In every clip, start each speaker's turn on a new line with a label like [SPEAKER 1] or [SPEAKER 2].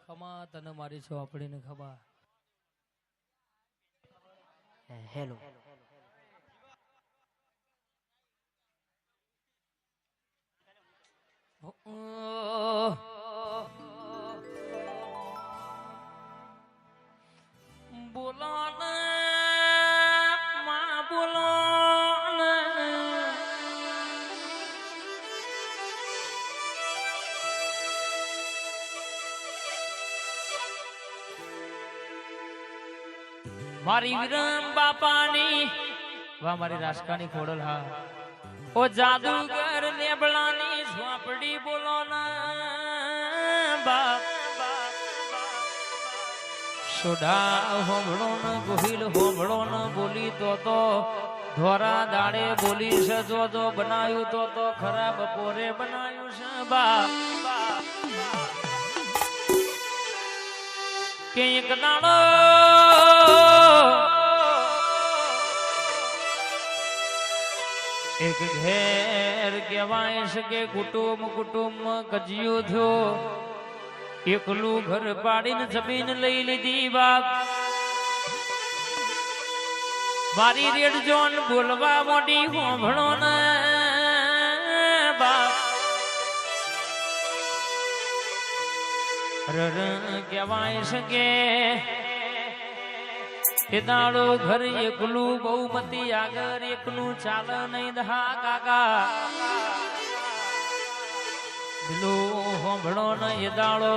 [SPEAKER 1] ખમા તને મારી ચોપડીને ખબર.
[SPEAKER 2] હેલો
[SPEAKER 1] બોલો ને માં બોલો ને મારી વિરમ બાપાની વાહ મારી રાષ્ટ્રની ખોડલ હા ઓ જાદુગર નેબળાની ઝોપડી બોલો ના બાપ સોડા હોમળો ન ગોહિલ હોમળો ન બોલી તો ધોરા દાડે બોલી છે જો બનાયું તો ખરાબ પોરે બનાયું છે બાપ કે એક દાડો એક ઘેર કહેવાય છે કે કુટુંબ કજિયું થયો એકલું ઘર પાડીને જમીન લઈ લીધી બાપ મારી રેડજોન બોલવા મોડી હોંભળો ને બાપ કહેવાય છે કે એ દાડો ઘર એકલું બહુમતી આગળ એકલું ચાલ નહીં દહા કાકા હોંભળો ને એ દાડો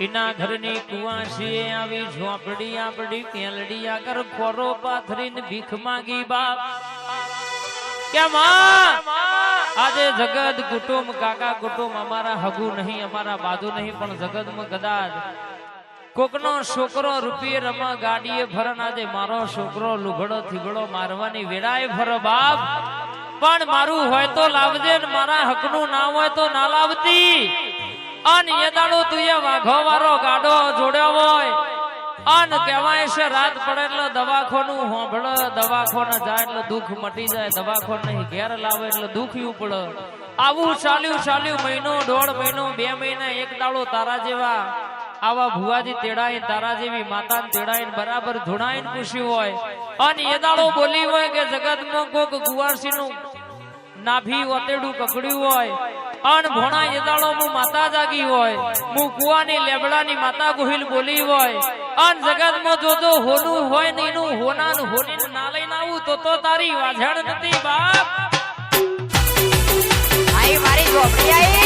[SPEAKER 1] એના ઘરની કુવાસી આવી ઝોપડી આપડી કેલડી આગળ ખોરો પાથરીને ભીખ માંગી બાપ કે માં આજે જગત કુટુંબ કાકા કુટુંબ અમારા હગુ નહીં અમારા બાજુ નહીં પણ જગતમાં કદાચ કોકનો છોકરો રૂપિયે રમા ગાડીએ ફરન આજે મારો છોકરો લુગડો થીગડો મારવાની વેળાએ ફર બાપ પણ મારું હોય તો લાવજે ને મારા હકનું ના હોય તો ના લાવતી અન એ દાડો તું એ વાઘો વાળો ગાડો જોડ્યો હોય અન કહેવાય છે રાત પડે એટલે દવાખોનું હોંભળ દવાખોને જાય એટલે દુઃખ મટી જાય દવાખોન નહીં ઘેર લાવે એટલે દુખ્યું પડે આવું ચાલ્યું મહિનો દોઢ મહિનો 2 મહિના એક દાડો તારા જેવા આવા ભુવાજી તેડાઈને તારા જેવી માતાને તેડાઈને બરાબર ધૂણાઈને પૂછ્યું હોય અને એ દાડો બોલી હોય કે જગતમાં કોક ગુવારસીનું નાભી ઓતેડું કકડ્યું હોય અન ભોણા એ દાડો હું માતા જાગી હોય હું કુવાની લેબડાની માતા ગોહિલ બોલી હોય અન જગતમાં જોજો હોનું હોય ને એનું હોનાનું હોનીને ના લઈને આવું તો તારી વાઝણ નથી બાપ
[SPEAKER 2] આઈ મારી ઝોપડી આઈ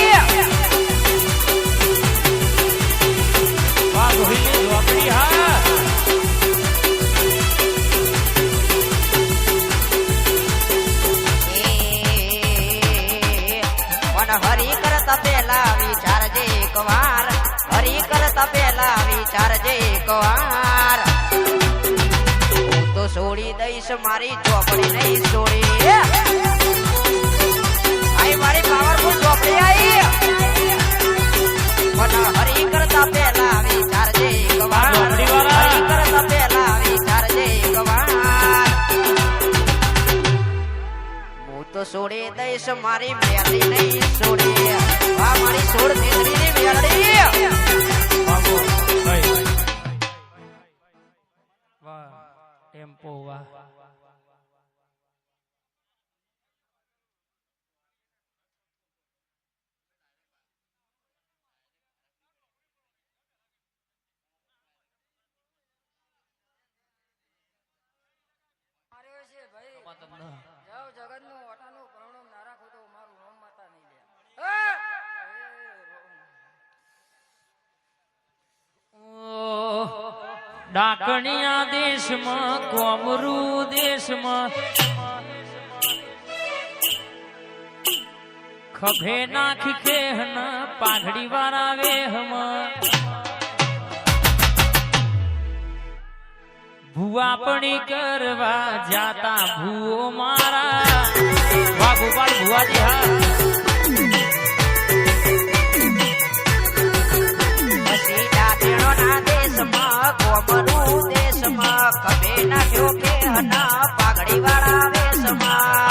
[SPEAKER 1] ઝોપડી હા
[SPEAKER 2] હરી કરતા પેલા વિચારજે એકવાર હરી કરતા પેલા વિચારજે એકવાર હું તો છોડી દઈશ મારી ઝોપડી નહીં છોડી આઈ મારી પાવરફુલ ઝોપડી આઈ હરી કરતા પેલા વિચારજે એકવાર હરી કરતા પેલા વિચારજે એકવાર હું તો છોડી દઈશ મારી મેલી નહીં છોડી વાહ મારી છોડ દીકરીની મેલડી
[SPEAKER 1] વાહ ટેમ્પો વાહ ડાકણિયા દેશમાં કોમરૂ દેશમાં ખભે નાખી ખેહન પાઘડી વાળા વેહમાં ભુવાપણી કરવા જાતા ભૂઓ મારા વાહ ગોપાલ ભુવાજી હા
[SPEAKER 2] કોમરૂ દેશમાં ખભે નાખ્યો કે પાઘડી વાળા વેશમાં